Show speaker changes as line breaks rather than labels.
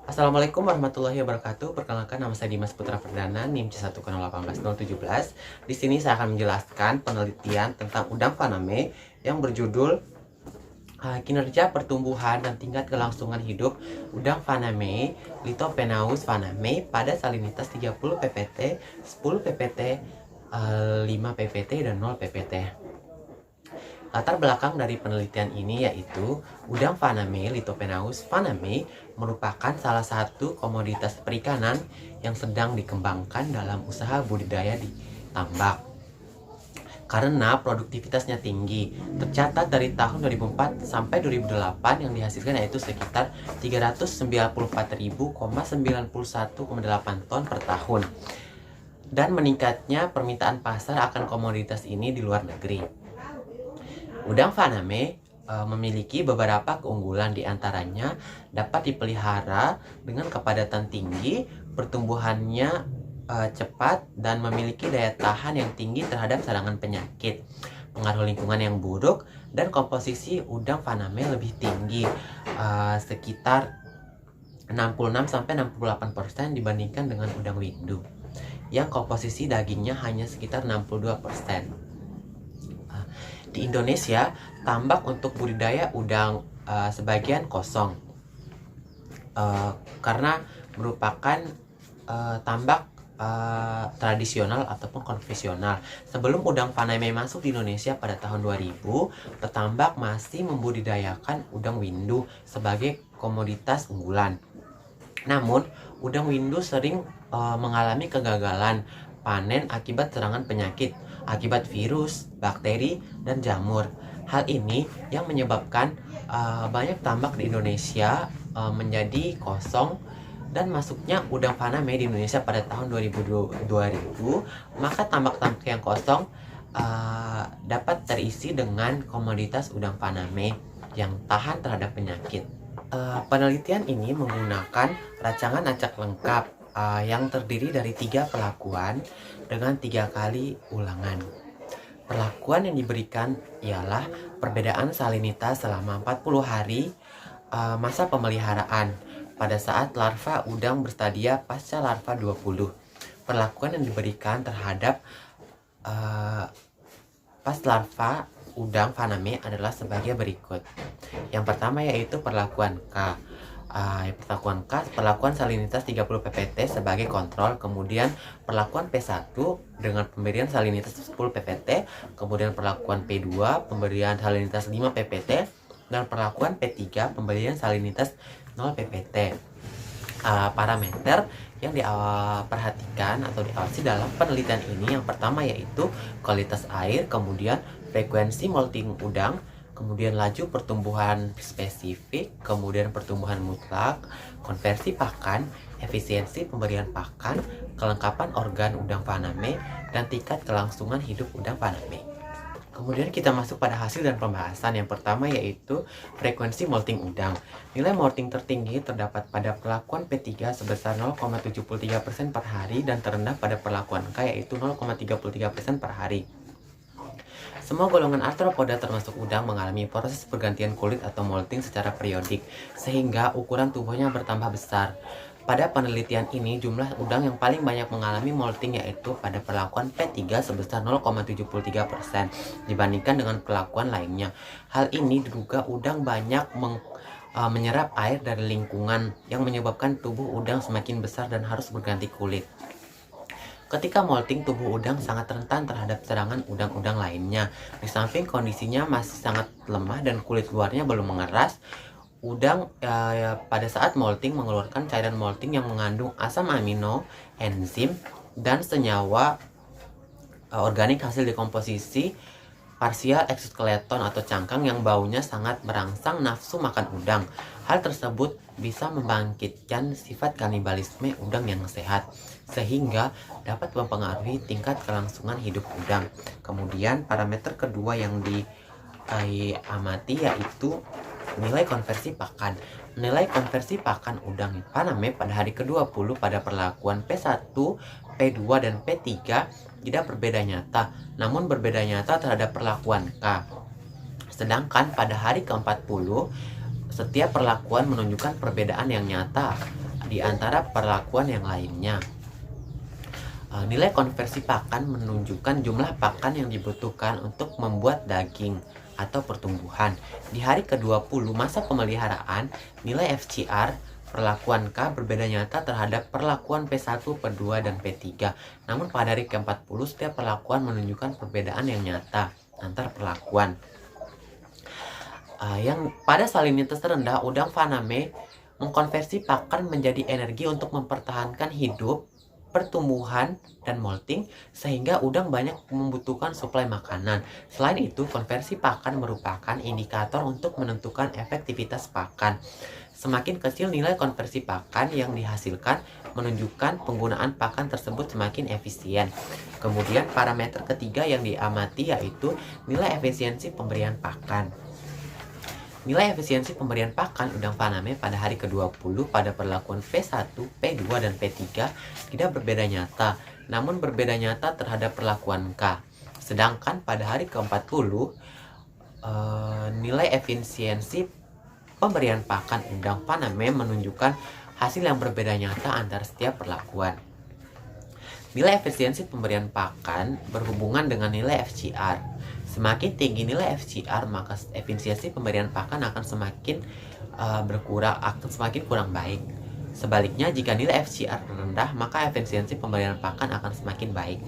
Assalamualaikum warahmatullahi wabarakatuh. Perkenalkan, nama saya Dimas Putra Perdana, NIM C1018017. Di sini saya akan menjelaskan penelitian tentang udang faname yang berjudul kinerja pertumbuhan dan tingkat kelangsungan hidup udang faname Lithopenaus faname pada salinitas 30 ppt, 10 ppt, 5 ppt, dan 0 ppt. Latar belakang dari penelitian ini yaitu udang faname Lithopenaus faname merupakan salah satu komoditas perikanan yang sedang dikembangkan dalam usaha budidaya di tambak. Karena produktivitasnya tinggi, tercatat dari tahun 2004 sampai 2008 yang dihasilkan yaitu sekitar 394.091,8 ton per tahun. Dan meningkatnya permintaan pasar akan komoditas ini di luar negeri. Udang faname memiliki beberapa keunggulan, diantaranya dapat dipelihara dengan kepadatan tinggi, pertumbuhannya cepat, dan memiliki daya tahan yang tinggi terhadap serangan penyakit. Pengaruh lingkungan yang buruk dan komposisi udang faname lebih tinggi, sekitar 66-68% dibandingkan dengan udang windu, yang komposisi dagingnya hanya sekitar 62%. Di Indonesia, tambak untuk budidaya udang sebagian kosong karena merupakan tambak tradisional ataupun konvensional. Sebelum udang faname masuk di Indonesia pada tahun 2000, petambak masih membudidayakan udang windu sebagai komoditas unggulan. Namun, udang windu sering mengalami kegagalan panen akibat serangan penyakit, akibat virus, bakteri, dan jamur. Hal ini yang menyebabkan banyak tambak di Indonesia menjadi kosong, dan masuknya udang faname di Indonesia pada tahun 2000, maka tambak-tambak yang kosong dapat terisi dengan komoditas udang faname yang tahan terhadap penyakit. Penelitian ini menggunakan rancangan acak lengkap yang terdiri dari 3 perlakuan dengan 3 kali ulangan. Perlakuan yang diberikan ialah perbedaan salinitas selama 40 hari masa pemeliharaan pada saat larva udang berstadia pasca larva 20. Perlakuan yang diberikan terhadap pas larva udang faname adalah sebagai berikut. Yang pertama yaitu perlakuan K. Perlakuan salinitas 30 ppt sebagai kontrol, kemudian perlakuan P1 dengan pemberian salinitas 10 ppt, kemudian perlakuan P2 pemberian salinitas 5 ppt, dan perlakuan P3 pemberian salinitas 0 ppt. Parameter yang diperhatikan atau diawasi dalam penelitian ini yang pertama yaitu kualitas air, kemudian frekuensi molting udang, kemudian laju pertumbuhan spesifik, kemudian pertumbuhan mutlak, konversi pakan, efisiensi pemberian pakan, kelengkapan organ udang faname, dan tingkat kelangsungan hidup udang faname. Kemudian kita masuk pada hasil dan pembahasan. Yang pertama yaitu frekuensi molting udang. Nilai molting tertinggi terdapat pada perlakuan P3 sebesar 0,73% per hari dan terendah pada perlakuan K yaitu 0,33% per hari. Semua golongan arthropoda termasuk udang mengalami proses pergantian kulit atau molting secara periodik, sehingga ukuran tubuhnya bertambah besar. Pada penelitian ini, jumlah udang yang paling banyak mengalami molting yaitu pada perlakuan P3 sebesar 0,73% dibandingkan dengan perlakuan lainnya. Hal ini diduga udang banyak menyerap air dari lingkungan yang menyebabkan tubuh udang semakin besar dan harus berganti kulit. Ketika molting, tubuh udang sangat rentan terhadap serangan udang-udang lainnya. Di samping kondisinya masih sangat lemah dan kulit luarnya belum mengeras, udang pada saat molting mengeluarkan cairan molting yang mengandung asam amino, enzim, dan senyawa organik hasil dekomposisi parsial eksoskeleton atau cangkang yang baunya sangat merangsang nafsu makan udang. Hal tersebut bisa membangkitkan sifat kanibalisme udang yang sehat, sehingga dapat mempengaruhi tingkat kelangsungan hidup udang. Kemudian parameter kedua yang diamati yaitu nilai konversi pakan. Nilai konversi pakan udang faname pada hari ke-20 pada perlakuan P1, P2, dan P3 tidak berbeda nyata, namun berbeda nyata terhadap perlakuan K. Sedangkan pada hari ke-40, setiap perlakuan menunjukkan perbedaan yang nyata di antara perlakuan yang lainnya. Nilai konversi pakan menunjukkan jumlah pakan yang dibutuhkan untuk membuat daging atau pertumbuhan. Di hari ke-20 masa pemeliharaan, nilai FCR perlakuan K berbeda nyata terhadap perlakuan P1, P2, dan P3. Namun pada hari ke-40 setiap perlakuan menunjukkan perbedaan yang nyata antar perlakuan. Yang pada salinitas rendah, udang faname mengkonversi pakan menjadi energi untuk mempertahankan hidup, pertumbuhan, dan molting, sehingga udang banyak membutuhkan suplai makanan. Selain itu, konversi pakan merupakan indikator untuk menentukan efektivitas pakan. Semakin kecil nilai konversi pakan yang dihasilkan, menunjukkan penggunaan pakan tersebut semakin efisien. Kemudian parameter ketiga yang diamati yaitu nilai efisiensi pemberian pakan. Nilai efisiensi pemberian pakan udang faname pada hari ke-20 pada perlakuan P1, P2, dan P3 tidak berbeda nyata, namun berbeda nyata terhadap perlakuan K. Sedangkan pada hari ke-40, nilai efisiensi pemberian pakan udang faname menunjukkan hasil yang berbeda nyata antara setiap perlakuan. Nilai efisiensi pemberian pakan berhubungan dengan nilai FCR. Semakin tinggi nilai FCR, maka efisiensi pemberian pakan akan semakin kurang baik. Sebaliknya, jika nilai FCR rendah, maka efisiensi pemberian pakan akan semakin baik.